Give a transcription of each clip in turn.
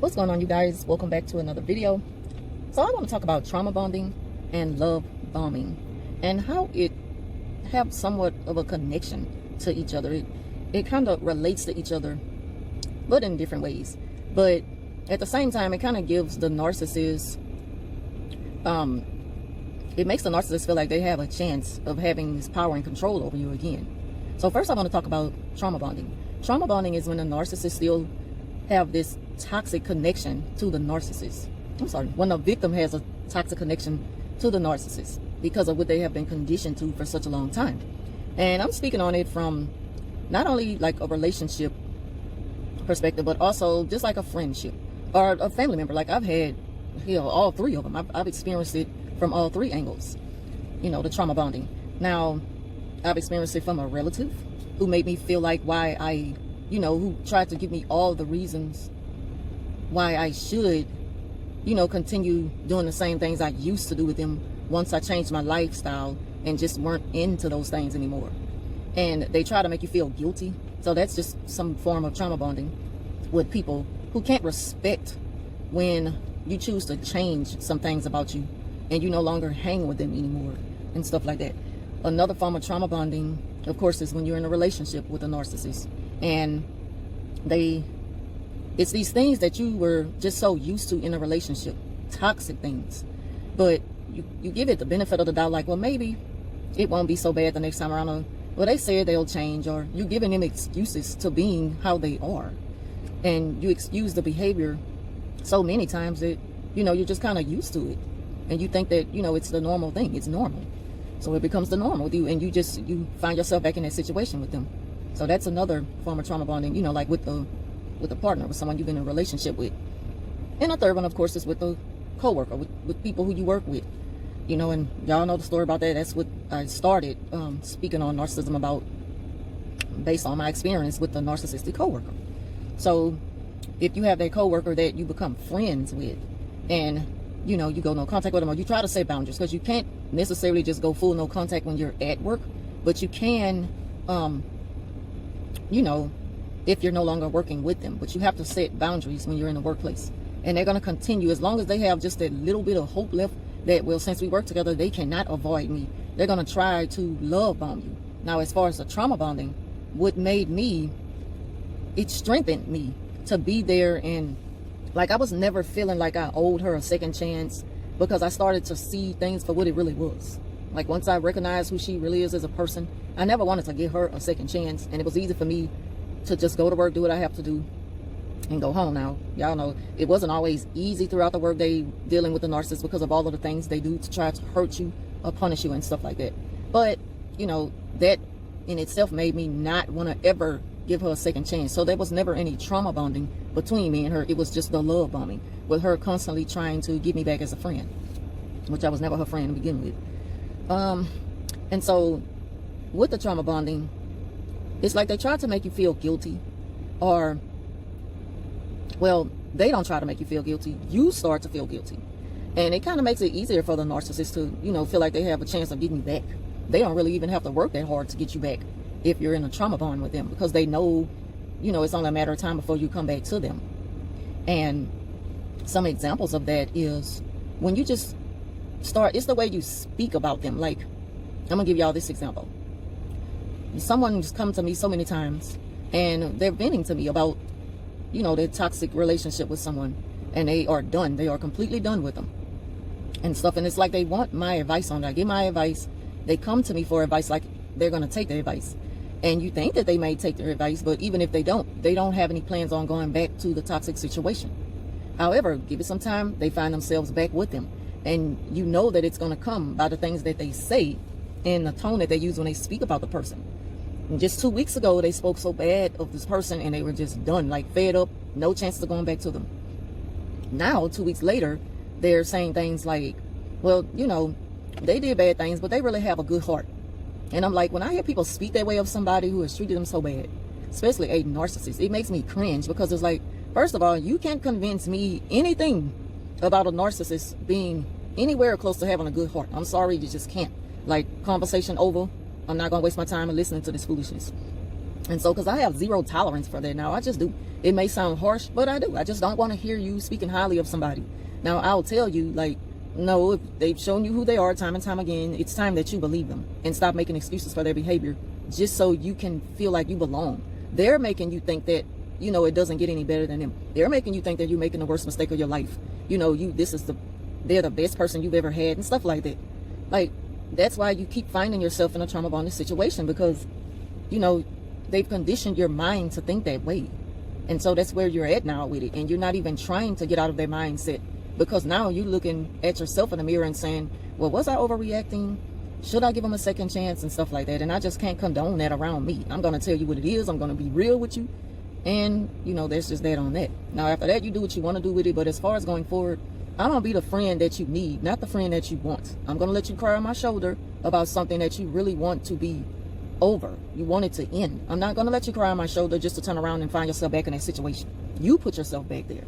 What's going on, you guys? Welcome back to another video. So I want to talk about trauma bonding and love bombing and how it have somewhat of a connection to each other. It kind of relates to each other, but in different ways. But at the same time, it kind of gives the narcissist, it makes the narcissist feel like they have a chance of having this power and control over you again. So first I want to talk about trauma bonding. Trauma bonding is when the narcissist still have this toxic connection to the narcissist. When the victim has a toxic connection to the narcissist because of what they have been conditioned to for such a long time. And I'm speaking on it from not only like a relationship perspective, but also just like a friendship or a family member. Like I've had, all three of them. I've experienced it from all three angles, the trauma bonding. Now, I've experienced it from a relative who made me feel like who tried to give me all the reasons why I should, continue doing the same things I used to do with them once I changed my lifestyle and just weren't into those things anymore. And they try to make you feel guilty. So that's just some form of trauma bonding with people who can't respect when you choose to change some things about you and you no longer hang with them anymore and stuff like that. Another form of trauma bonding, of course, is when you're in a relationship with a narcissist and it's these things that you were just so used to in a relationship, toxic things, but you give it the benefit of the doubt, like, well, maybe it won't be so bad the next time around, or well, they said they'll change, or you're giving them excuses to being how they are, and you excuse the behavior so many times that you're just kind of used to it, and you think that it's the normal thing, it's normal, so it becomes the normal with you, and you find yourself back in that situation with them. So that's another form of trauma bonding, like with a partner, with someone you've been in a relationship with. And a third one, of course, is with a co-worker, with people who you work with, and y'all know the story about that. That's what I started speaking on narcissism about, based on my experience with the narcissistic co-worker. So if you have that co-worker that you become friends with, and you go no contact with them, or you try to set boundaries, because you can't necessarily just go full no contact when you're at work, but you can if you're no longer working with them, but you have to set boundaries when you're in the workplace. And they're going to continue as long as they have just that little bit of hope left that, well, since we work together, they cannot avoid me. They're going to try to love bomb you. Now, as far as the trauma bonding, what made me, it strengthened me to be there, and like I was never feeling like I owed her a second chance, because I started to see things for what it really was. Like once I recognized who she really is as a person, I never wanted to give her a second chance, and it was easy for me to just go to work, do what I have to do, and go home. Now, y'all know it wasn't always easy throughout the workday dealing with the narcissist because of all of the things they do to try to hurt you or punish you and stuff like that. But, that in itself made me not want to ever give her a second chance. So there was never any trauma bonding between me and her. It was just the love bombing, with her constantly trying to get me back as a friend, which I was never her friend to begin with. And so with the trauma bonding, it's like they try to make you feel guilty, or, well, they don't try to make you feel guilty. You start to feel guilty. And it kind of makes it easier for the narcissist to, feel like they have a chance of getting you back. They don't really even have to work that hard to get you back if you're in a trauma bond with them, because they know, it's only a matter of time before you come back to them. And some examples of that is when you just start, it's the way you speak about them. Like, I'm going to give y'all this example. Someone just come to me so many times, and they're venting to me about, their toxic relationship with someone, and they are done. They are completely done with them and stuff. And it's like they want my advice on that. I give my advice. They come to me for advice, like they're going to take their advice. And you think that they may take their advice, but even if they don't have any plans on going back to the toxic situation. However, give it some time, they find themselves back with them. And you know that it's going to come by the things that they say and the tone that they use when they speak about the person. And just 2 weeks ago, they spoke so bad of this person, and they were just done, like fed up, no chances of going back to them. Now, 2 weeks later, they're saying things like, well, they did bad things, but they really have a good heart. And I'm like, when I hear people speak that way of somebody who has treated them so bad, especially a narcissist, it makes me cringe, because it's like, first of all, you can't convince me anything about a narcissist being anywhere close to having a good heart. I'm sorry, you just can't. Like, conversation over. I'm not going to waste my time in listening to this foolishness. And so, because I have zero tolerance for that now, I just do. It may sound harsh, but I do. I just don't want to hear you speaking highly of somebody. Now, I'll tell you, like, no, if they've shown you who they are time and time again, it's time that you believe them and stop making excuses for their behavior just so you can feel like you belong. They're making you think that, you know, it doesn't get any better than them. They're making you think that you're making the worst mistake of your life. You know, they're the best person you've ever had and stuff like that. Like, that's why you keep finding yourself in a trauma bonding situation, because, you know, they've conditioned your mind to think that way. And so that's where you're at now with it. And you're not even trying to get out of their mindset, because now you're looking at yourself in the mirror and saying, well, was I overreacting? Should I give them a second chance and stuff like that? And I just can't condone that around me. I'm going to tell you what it is. I'm going to be real with you. And, you know, there's just that on that. Now, after that, you do what you want to do with it. But as far as going forward, I'm going to be the friend that you need, not the friend that you want. I'm going to let you cry on my shoulder about something that you really want to be over. You want it to end. I'm not going to let you cry on my shoulder just to turn around and find yourself back in that situation. You put yourself back there.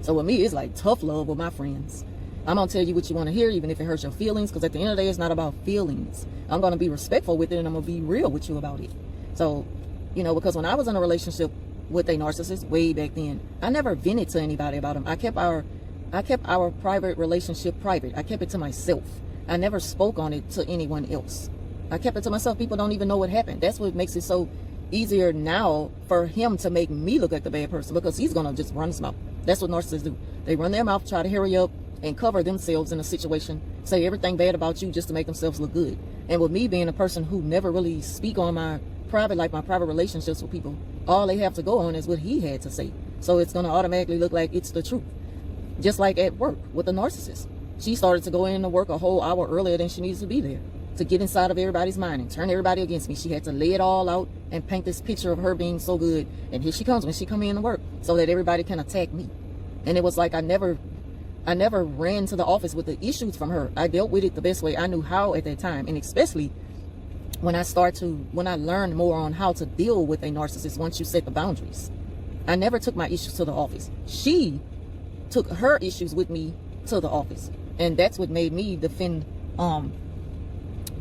So with me, it's like tough love with my friends. I'm going to tell you what you want to hear, even if it hurts your feelings, because at the end of the day, it's not about feelings. I'm going to be respectful with it, and I'm going to be real with you about it. So, you know, because when I was in a relationship with a narcissist way back then, I never vented to anybody about him. I kept our private relationship private. I kept it to myself. I never spoke on it to anyone else. I kept it to myself. People don't even know what happened. That's what makes it so easier now for him to make me look like the bad person, because he's going to just run his mouth. That's what narcissists do. They run their mouth, try to hurry up and cover themselves in a situation, say everything bad about you just to make themselves look good. And with me being a person who never really speak on my private life, my private relationships with people, all they have to go on is what he had to say. So it's going to automatically look like it's the truth. Just like at work with the narcissist. She started to go into work a whole hour earlier than she needs to be there, to get inside of everybody's mind and turn everybody against me. She had to lay it all out and paint this picture of her being so good. And here she comes when she come in to work, so that everybody can attack me. And it was like I never ran to the office with the issues from her. I dealt with it the best way I knew how at that time. And especially when I learned more on how to deal with a narcissist once you set the boundaries. I never took my issues to the office. She took her issues with me to the office. And that's what made me defend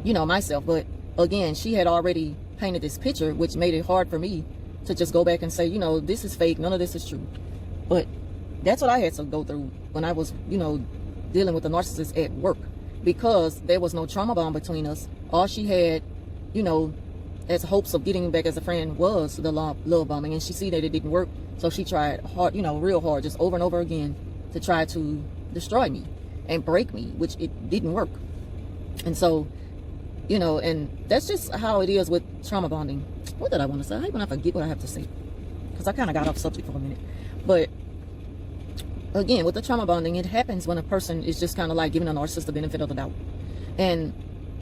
you know, myself. But again, she had already painted this picture, which made it hard for me to just go back and say, you know, this is fake, none of this is true. But that's what I had to go through when I was, you know, dealing with the narcissist at work, because there was no trauma bond between us. All she had, you know, as hopes of getting back as a friend was the love bombing, and she see that it didn't work, so she tried hard, you know, real hard, just over and over again, to try to destroy me and break me, which it didn't work. And so, you know, and that's just how it is with trauma bonding. What did I want to say? I hate when I forget what I have to say, because I kind of got off subject for a minute. But again, with the trauma bonding, it happens when a person is just kind of like giving a narcissist the benefit of the doubt. And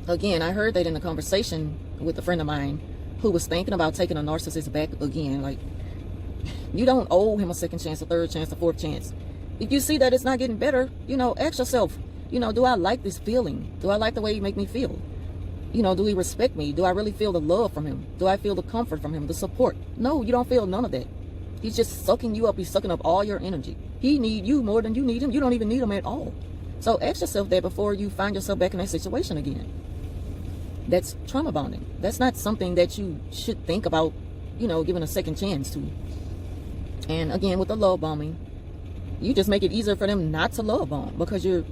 again, I heard that in a conversation with a friend of mine who was thinking about taking a narcissist back again. Like, you don't owe him a second chance, a third chance, a fourth chance. If you see that it's not getting better, you know, ask yourself, you know, do I like this feeling? Do I like the way you make me feel? You know, do he respect me? Do I really feel the love from him? Do I feel the comfort from him, the support? No, you don't feel none of that. He's just sucking you up. He's sucking up all your energy. He needs you more than you need him. You don't even need him at all. So ask yourself that before you find yourself back in that situation again. That's trauma bonding. That's not something that you should think about, you know, giving a second chance to. And again, with the love bombing, you just make it easier for them not to love bomb, because you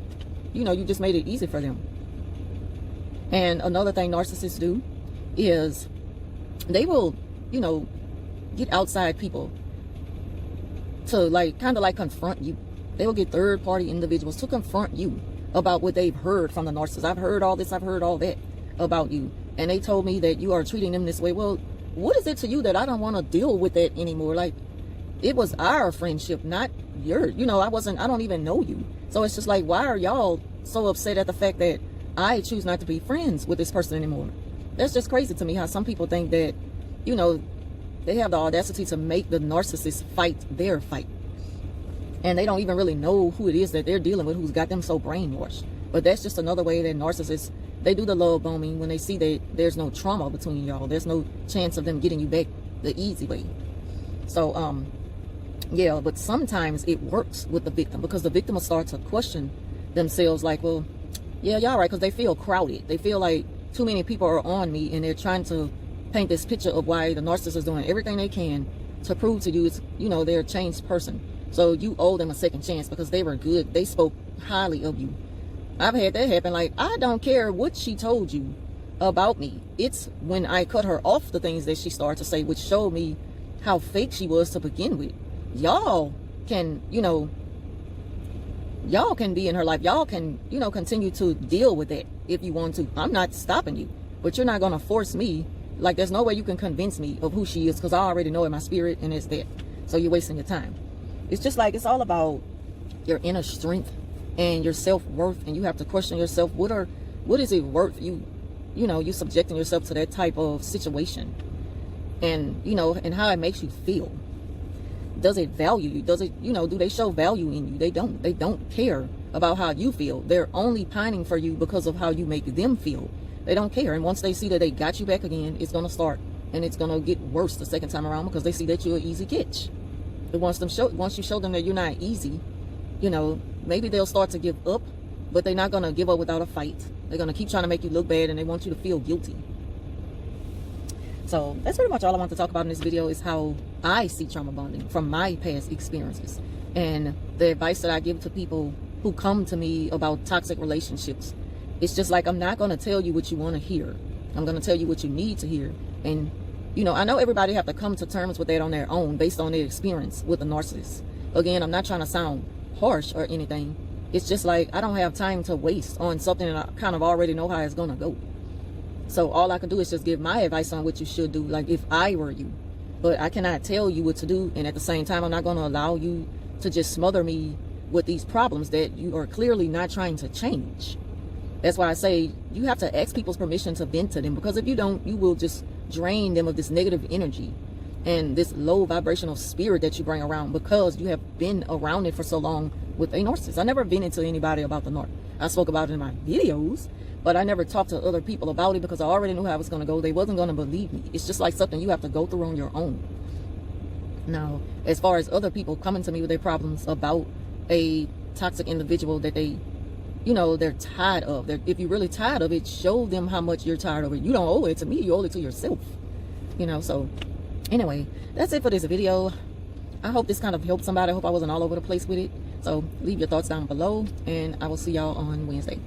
just made it easy for them. And another thing narcissists do is they will, you know, get outside people to like kind of like confront you. They will get third party individuals to confront you about what they've heard from the narcissist. I've heard all this, I've heard all that about you, and they told me that you are treating them this way. Well, what is it to you that I don't want to deal with that anymore? Like, it was our friendship, not your, you know, I don't even know you. So it's just like, why are y'all so upset at the fact that I choose not to be friends with this person anymore? That's just crazy to me, how some people think that, you know, they have the audacity to make the narcissist fight their fight. And they don't even really know who it is that they're dealing with, who's got them so brainwashed. But that's just another way that narcissists, they do the love bombing when they see that there's no trauma between y'all. There's no chance of them getting you back the easy way. So, yeah, but sometimes it works with the victim, because the victim will start to question themselves like, well, yeah, y'all right, because they feel crowded. They feel like too many people are on me, and they're trying to paint this picture of why the narcissist is doing everything they can to prove to you, it's, you know, they're a changed person. So you owe them a second chance because they were good. They spoke highly of you. I've had that happen. Like, I don't care what she told you about me. It's when I cut her off the things that she started to say, which showed me how fake she was to begin with. Y'all can, you know, y'all can be in her life. Y'all can, you know, continue to deal with that if you want to. I'm not stopping you, but you're not going to force me. Like, there's no way you can convince me of who she is because I already know in my spirit, and it's that. So you're wasting your time. It's just like, it's all about your inner strength and your self-worth, and you have to question yourself. What is it worth you know, you subjecting yourself to that type of situation, and, you know, and how it makes you feel. Does it value you? Does it, you know, do they show value in you? They don't care about how you feel. They're only pining for you because of how you make them feel. They don't care. And once they see that they got you back again, it's going to start, and it's going to get worse the second time around because they see that you're an easy catch. But once you show them that you're not easy, you know, maybe they'll start to give up, but they're not going to give up without a fight. They're going to keep trying to make you look bad, and they want you to feel guilty. So that's pretty much all I want to talk about in this video, is how I see trauma bonding from my past experiences, and the advice that I give to people who come to me about toxic relationships. It's just like, I'm not going to tell you what you want to hear. I'm going to tell you what you need to hear. And, you know, I know everybody have to come to terms with that on their own based on their experience with a narcissist. Again, I'm not trying to sound harsh or anything. It's just like, I don't have time to waste on something that I kind of already know how it's going to go. So all I can do is just give my advice on what you should do, like if I were you. But I cannot tell you what to do, and at the same time, I'm not going to allow you to just smother me with these problems that you are clearly not trying to change. That's why I say you have to ask people's permission to vent to them, because if you don't, you will just drain them of this negative energy and this low vibrational spirit that you bring around, because you have been around it for so long with a narcissist. I never vented to anybody about the narc. I spoke about it in my videos, but I never talked to other people about it because I already knew how it was going to go. They wasn't going to believe me. It's just like something you have to go through on your own. Now, as far as other people coming to me with their problems about a toxic individual that they, you know, they're tired of. If you're really tired of it, show them how much you're tired of it. You don't owe it to me. You owe it to yourself. You know, so anyway, that's it for this video. I hope this kind of helped somebody. I hope I wasn't all over the place with it. So leave your thoughts down below, and I will see y'all on Wednesday.